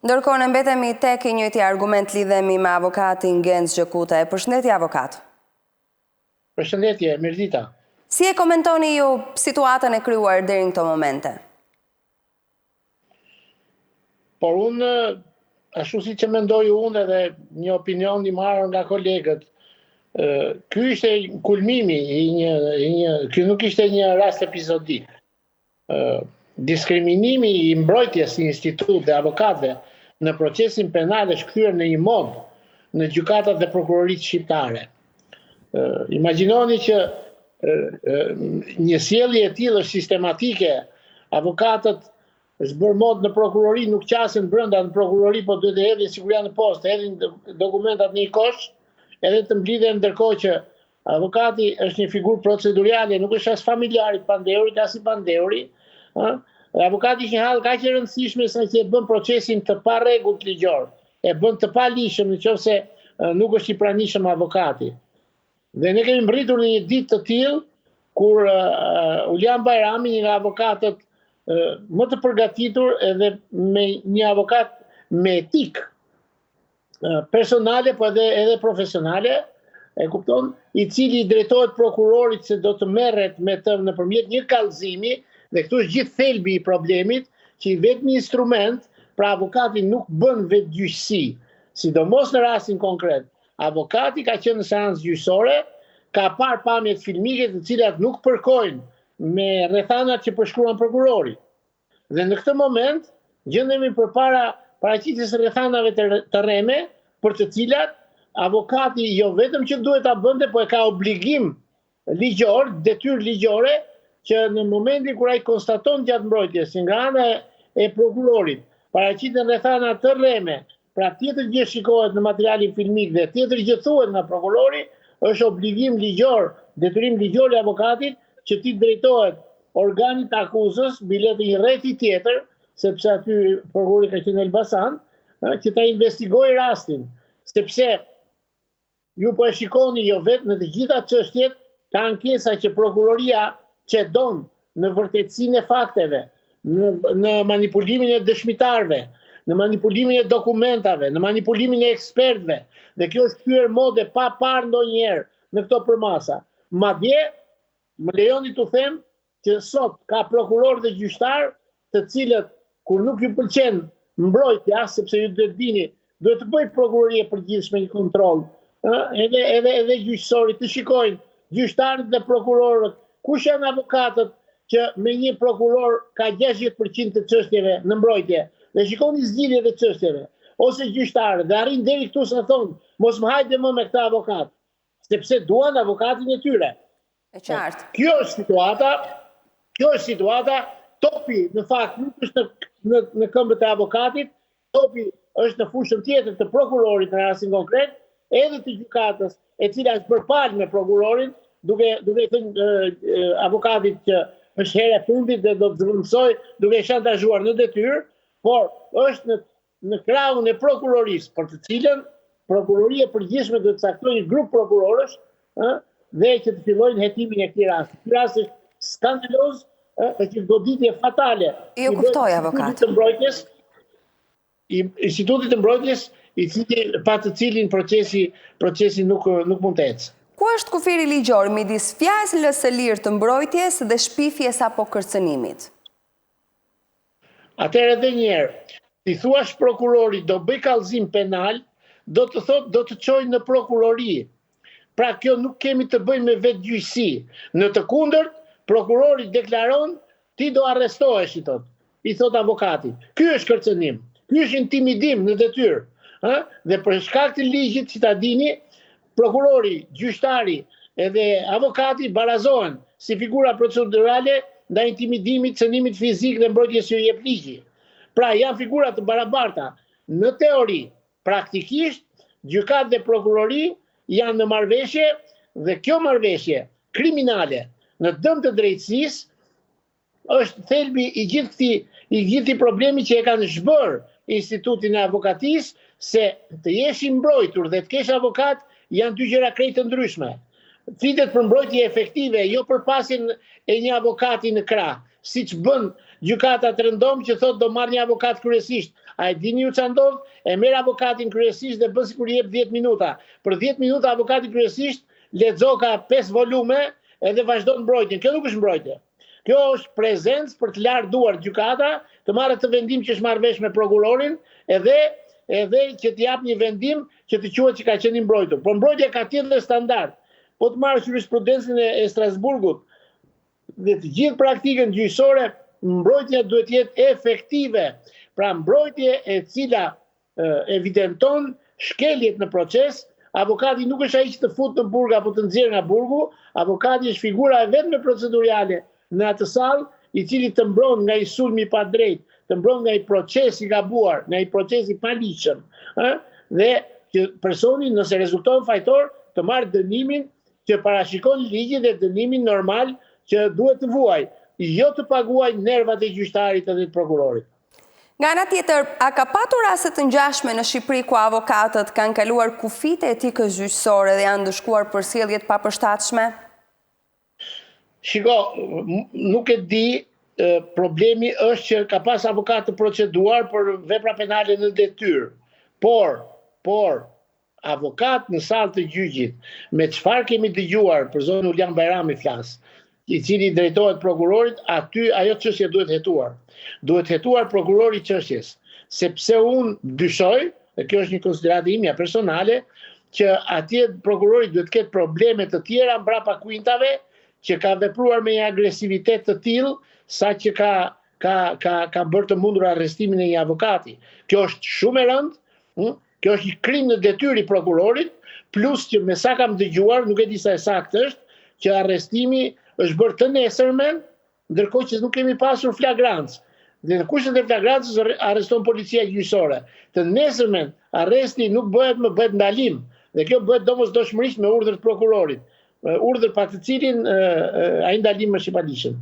Ndërkohë ne mbetemi tek I njëjti argument, lidhemi me avokatin Genc Gjekuta. Përshëndetje avokat. Përshëndetje, mirëdita. Si e komentoni ju situatën e krijuar deri në këto momente? Por unë, ashtu si që mendoj unë edhe një opinion I marrë nga kolegët, ky ishte kulmimi ky nuk ishte një rast epizodik. Diskriminimi I mbrojtjes si institut dhe avokatëve në procesin penal është kthyer në një mod në gjykatat dhe prokuroritë shqiptare. Imagjinoni që një sjellje e tillë është sistematike, avokatët është bërë mod në prokurori, nuk qasin brenda në prokurori, po duhet të hedhin siguria në postë, hedhin dokumentat në një kosh, edhe të mblidhen, ndërkohë që avokati është një figurë procedurale, nuk është as familjar I pandeurit, as I pandeuri. Avokati është një hall kaq e rëndësishme sa që e bën procesin të parregullt ligjor, e bën të palishëm nëse nuk është I pranishëm avokati. Dhe ne kemi mbërritur në një ditë të tillë kur Ulian Bajrami, një nga avokatët më të përgatitur edhe me një avokat me etikë personale, po edhe profesionale, e kupton, I cili drejtohet prokurorit se do të merret me të nëpërmjet një kallëzimi, dhe këtu është gjithë thelbi I problemit, që I vetmi instrument, pra avokati nuk bën vetgjyqësi, sidomos në rastin konkret. Avokati ka qenë në seancë gjyqësore, ka parë pamjet filmike të cilat nuk përkojnë me rrethanat që përshkruan prokurori. Dhe në këtë moment gjendemi përpara paraqitjes së rrethanave të rreme, për të cilat avokati jo vetëm që duhet ta bënte, po e ka obligim ligjor, detyrë ligjore, që në momentin kur ai konstaton gjatë mbrojtjes nga ana e prokurorit, paraqiten rrethana të rreme, pra tjetër gjë shikohet në materialin filmik dhe tjetër gjë thuhet nga prokurori, është obligim ligjor, detyrim ligjor I avokatit që ti drejtohet organit të akuzës, bilet një rrethi tjetër, sepse aty prokurori ka qenë Elbasan, që ta investigojë rastin, sepse ju po e shikoni jo vetëm në të gjitha çështjet, ka ankesa që prokuroria çedon në vërtetësinë e fakteve, në manipulimin e dëshmitarëve, në manipulimin e dokumentave, në manipulimin e ekspertëve, dhe kjo është kthyer mode pa parë ndonjëherë në këto përmasa. Madje, më lejoni t'u them që sot ka prokuror dhe gjyqtar, të cilët kur nuk ju pëlqen mbrojtja, sepse ju duhet dini, duhet të bëjë prokuroria e përgjithshme një kontroll, edhe gjyqësorit të shikojnë gjyqtarët dhe prokurorët, kush janë avokatët që me një prokuror ka 60% të çështjeve në mbrojtje, dhe shikoni zgjidhjet e çështjeve, ose gjyqtarët, dhe arrin deri këtu sa thonë, mos më hajde më me këtë avokat, sepse duan avokatin e tyre. E qartë. Kjo është situata, topi në fakt nuk është në këmbët e avokatit, topi është në fushën tjetër të prokurorit në rastin konkret, edhe të gjykatës, e cila është bërë palë me prokurorin, duke thënë avokatit që është herë e fundit dhe do të zëvendësoj, duke shantazhuar në detyrë, por është në krahun e prokurorisë, për të cilën prokuroria e përgjithshme do të caktojë një grup prokurorësh, dhe që të fillojnë hetimin e këtij rasti. Ky rast është skandaloz, është një goditje fatale. Ju kuptoj avokat. Institutit të mbrojtjes, pa të cilin procesi nuk mund të ecë. Ku është kufiri ligjor midis fjalës së lirë të mbrojtjes dhe shpifjes apo kërcënimit? Atëherë edhe një herë, ti thuash prokurorit do bëj kallëzim penal, do të thotë do të çojë në prokurori. Pra kjo nuk kemi të bëjmë me vetgjyqësi. Në të kundërt, prokurori deklaron ti do arrestohesh, I thot avokati. Ky është kërcënim, ky është intimidim në detyrë. Dhe për shkak të ligjit, që ta dini, prokurori, gjyqtari edhe avokati barazohen si figura procedurale ndaj intimidimit, cënimit fizik dhe mbrojtjes që I jep ligji. Pra janë figura të barabarta. Në teori, praktikisht, gjykat dhe prokurori janë në marrëveshje dhe kjo marrëveshje kriminale në dëm të drejtësisë është thelbi I gjithë problemi që e kanë zhbër institutin e avokatisë, se të jesh I mbrojtur dhe të kesh avokat janë dy gjëra krejt të ndryshme. Flitet për mbrojtje efektive, jo për pasjen e një avokati në krah, siç bën gjykata të rëndom që thotë do marr një avokat kryesisht. A e dini ju ç'a ndodh? E merr avokatin kryesisht dhe bën sikur i jep 10 minuta. Për 10 minuta avokati kryesisht lexo ka 5 volume edhe vazhdon mbrojtjen. Kjo nuk është mbrojtje. Kjo është prezencë për të larë duar gjykata, të marrë të vendim që është marrë vesh me prokurorin, edhe që të jap një vendim që të quhet që ka qenë mbrojtur. Por mbrojtja ka tjetër standard. Po të marrësh jurisprudencën e Strasburgut dhe të gjithë praktikën gjyqësore, mbrojtja duhet të jetë efektive. Pra mbrojtje e cila evidenton shkeljet në proces. Avokati nuk është ai që të fut në burg apo të nxjerr nga burgu, avokati është figura e vetme procedurale në atë sallë, i cili të mbron nga i sulmi pa drejt, të mbron nga i proces i gabuar, nga i proces i paligjshëm, dhe që personi nëse rezulton fajtor të marrë dënimin që parashikon ligji dhe dënimin normal që duhet të vuaj, jo të paguaj nervat e gjyqtarit edhe të prokurorit. Nga ana tjetër, a ka patur raste të ngjashme në Shqipëri ku avokatët kanë kaluar kufijtë e etikës gjyqësore dhe janë ndëshkuar për sjellje të papërshtatshme? Shiko, nuk e di, problemi është që ka pas avokat të proceduar për vepra penale në detyrë. Por avokat në sallë të gjyqit, me çfarë kemi dëgjuar për zonë Ulian Bajrami flas, i cili drejtohet prokurorit, aty ajo çështje duhet hetuar. Duhet hetuar prokurori çështjes, sepse unë dyshoj, dhe kjo është një konsideratë imja personale, që atje prokurori duhet ketë probleme të tjera mbrapa kuintave, që ka vepruar me një agresivitet të tillë, sa që ka bërë të mundur arrestimin e një avokati. Kjo është shumë e rëndë, kjo është një krim në detyrë i prokurorit, plus që me sa kam dëgjuar, nuk e di sa e saktë është, që arrestimi është bërë të nesërmen, ndërkohë që nuk kemi pasur flagrancë. Dhe në kushtet e flagrancës arreston policia gjyqësore. Të nesërmen arresti nuk bëhet ndalim, dhe kjo bëhet domosdoshmërisht me urdhër të prokurorit. Urdhër pa të cilin ai ndalim është i padijshëm.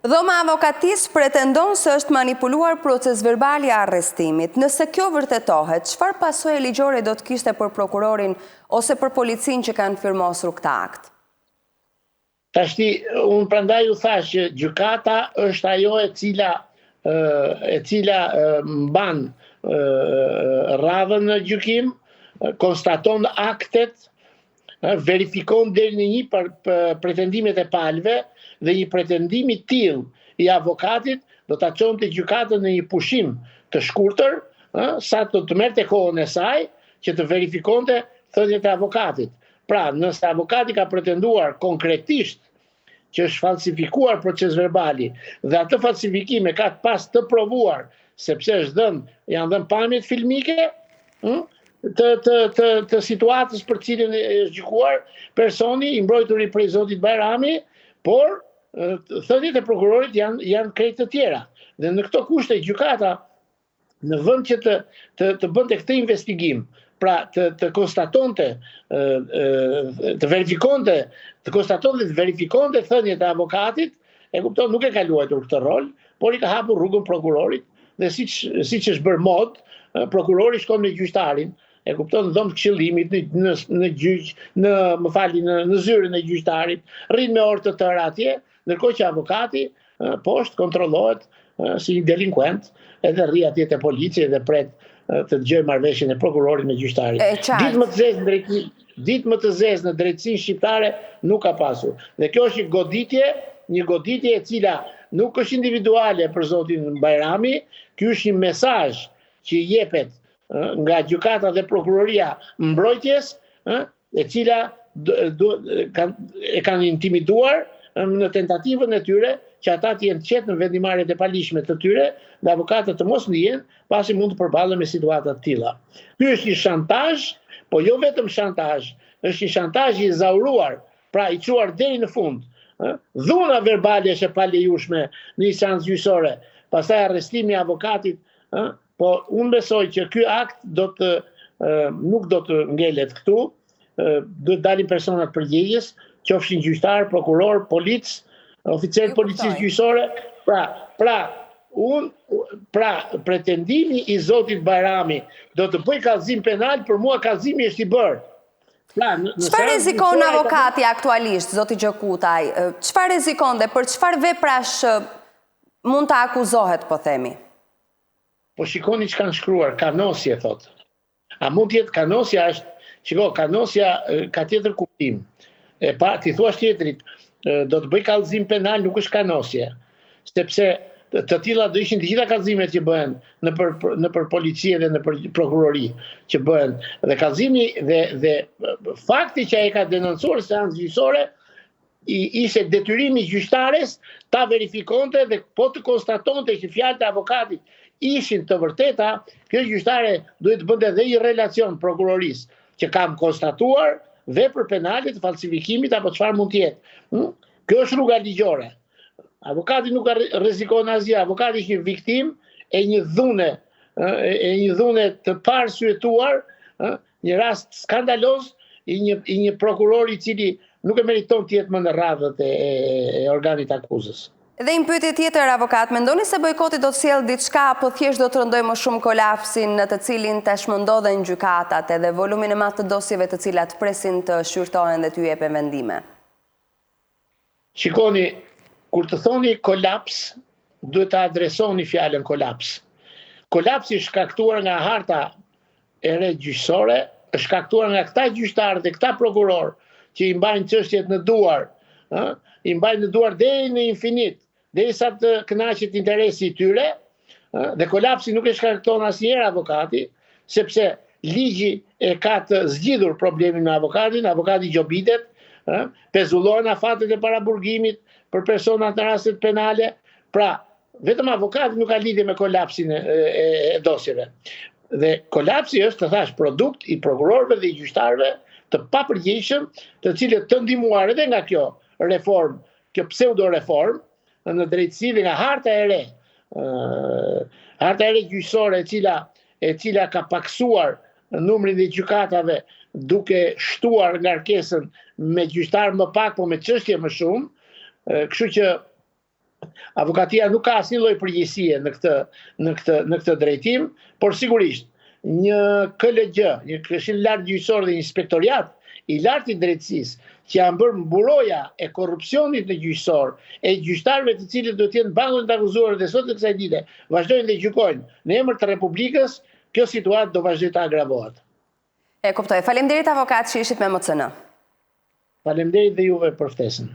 Dhoma Avokatisë pretendon se është manipuluar procesverbali i arrestimit. Nëse kjo vërtetohet, çfarë pasojë ligjore do të kishte për prokurorin ose për policinë që kanë firmosur këtë akt? Tashti, unë prandaj u thash që gjykata është ajo e cila mban radhën në gjykim, konstaton aktet, verifikon deri në një pretendimet e palëve, dhe një pretendim i tillë i avokatit do ta çonte gjykatën në një pushim të shkurtër, sa të merrte kohën e saj që të verifikonte thënien e avokatit. Pra, nëse avokati ka pretenduar konkretisht që është falsifikuar procesverbali dhe atë falsifikim e ka pas të provuar sepse janë dhënë pamjet filmike të situatës për cilën është gjykuar personi i mbrojtur i prej zotit Bajrami, por thëniet e prokurorit janë krejt të tjera. Dhe në këto kushte gjykata, në vend që të bënte këtë investigim, pra të konstatonte, të verifikonte thëniet e avokatit, e kupton, nuk e ka luajtur këtë rol, por i ka hapur rrugën prokurorit, dhe siç është bërë mod, prokurori shkon me gjyqtarin, e kupton, dhomë të këshillimit në gjyq, në zyrën e gjyqtarit, rrin me orë të tëra atje, ndërkohë që avokati poshtë kontrollohet si një delinkuent, edhe rri atje te policia dhe pret të dëgjoj marrëveshjen e prokurorit me gjyqtarin. Ditë më të zezë në drejtësinë shqiptare nuk ka pasur. Dhe kjo është një goditje e cila nuk është individuale për zotin Bajrami, ky është një mesazh që jepet nga gjykata dhe prokuroria mbrojtjes, e cila e kanë intimiduar në tentativën e tyre që ata të jenë qetë në vendimarrjet e paligjshme të tyre dhe avokatët të mos ndihen pasi mund të përballen me situata të tilla. Ky është një shantazh, po jo vetëm shantazh, është një shantazh i zauruar, pra i çuar deri në fund. Dhuna verbale është e palejueshme në instancë gjyqësore, pastaj arrestimi i avokatit, po unë besoj që ky akt nuk do të ngelet këtu, do të dalin personat përgjegjës, qofshin gjyqtar, prokuror, polic, oficer policisë gjyqësore. Pra, pretendimi i zotit Bajrami do të bëj kallëzim penal, për mua kallëzimi është i bërë. Çfarë rrezikon avokati aktualisht, zoti Gjokutaj? Çfarë rrezikon dhe për çfarë veprash mund të akuzohet, po themi? Po shikoni që kanë shkruar, kanosje, thotë. A mund tjetë kanosja është, shiko, kanosja ka tjetër kuptim. Ti thua tjetrit, do të bëj kallëzim penal, nuk është kanosje. Sepse të tilla do ishin të gjitha kallëzimet që bëhen në për policie dhe në për prokurori që bëhen. Dhe kallëzimi dhe fakti që ai ka denoncuar seancë gjyqësore ishte detyrimi i gjyqtares ta verifikonte dhe po të konstatonte që fjalët e avokatit ishin të vërteta, kjo gjyqtare duhet të bënte edhe një relacion prokurorisë që kam konstatuar vepër penale të falsifikimit apo çfarë mund të jetë. Kjo është rruga ligjore. Avokati nuk rrezikon asgjë, avokati është një viktim e një dhune të parsyetuar, një rast skandaloz i një prokurori i cili nuk e meriton të jetë më në radhët e organit akuzës. Dhe një pyetje tjetër, avokat, mendoni se bojkoti do të sjellë diçka apo thjesht do të rëndoj më shumë kolapsin në të cilin tashmë ndodhen gjykatat edhe volumin e madh të dosjeve të cilat presin të shqyrtohen dhe t'ju jepen vendime? Shikoni, kur të thoni kolaps, duhet të adresoni fjalën kolaps. Kolapsi është shkaktuar nga harta e re gjyqësore, është shkaktuar nga këta gjyqtarë dhe këta prokuror që i mbajnë çështjet në duar, i mbajnë në duar deri në infinit, derisa të kënaqet interesi i tyre, dhe kolapsi nuk e shkakton asnjëherë avokati, sepse ligji e ka të zgjidhur problemin me avokatin, avokati gjobitet, pezullohen afatet e paraburgimit për personat në rastet penale, pra vetëm avokati nuk ka lidhje me kolapsin e dosjeve. Dhe kolapsi është, të thash, produkt i prokurorëve dhe i gjyqtarëve të papërgjegjshëm, të cilët të ndihmuar edhe nga kjo reformë, kjo pseudo-reformë në drejtësi dhe nga harta e re. Harta e re gjyqësore e cila ka paksuar numrin e gjykatave duke shtuar ngarkesën me gjyqtarë më pak, po me çështje më shumë. Kështu që avokatia nuk ka asnjë lloj përgjegjësie në këtë drejtim, por sigurisht një KLG, një Këshill Lart Gjyqësor dhe një inspektoriat i lartë i drejtësisë që janë bërë mburoja e korrupsionit në gjyqësor, e gjyqtarëve të cilët do të jenë bankull të akuzuar dhe sot të kësaj dite vazhdojnë dhe gjykojnë në emër të Republikës, kjo situatë do vazhdojë të agravohet. E kuptoj. Faleminderit avokat që ishit me MCN. Faleminderit dhe juve për ftesën.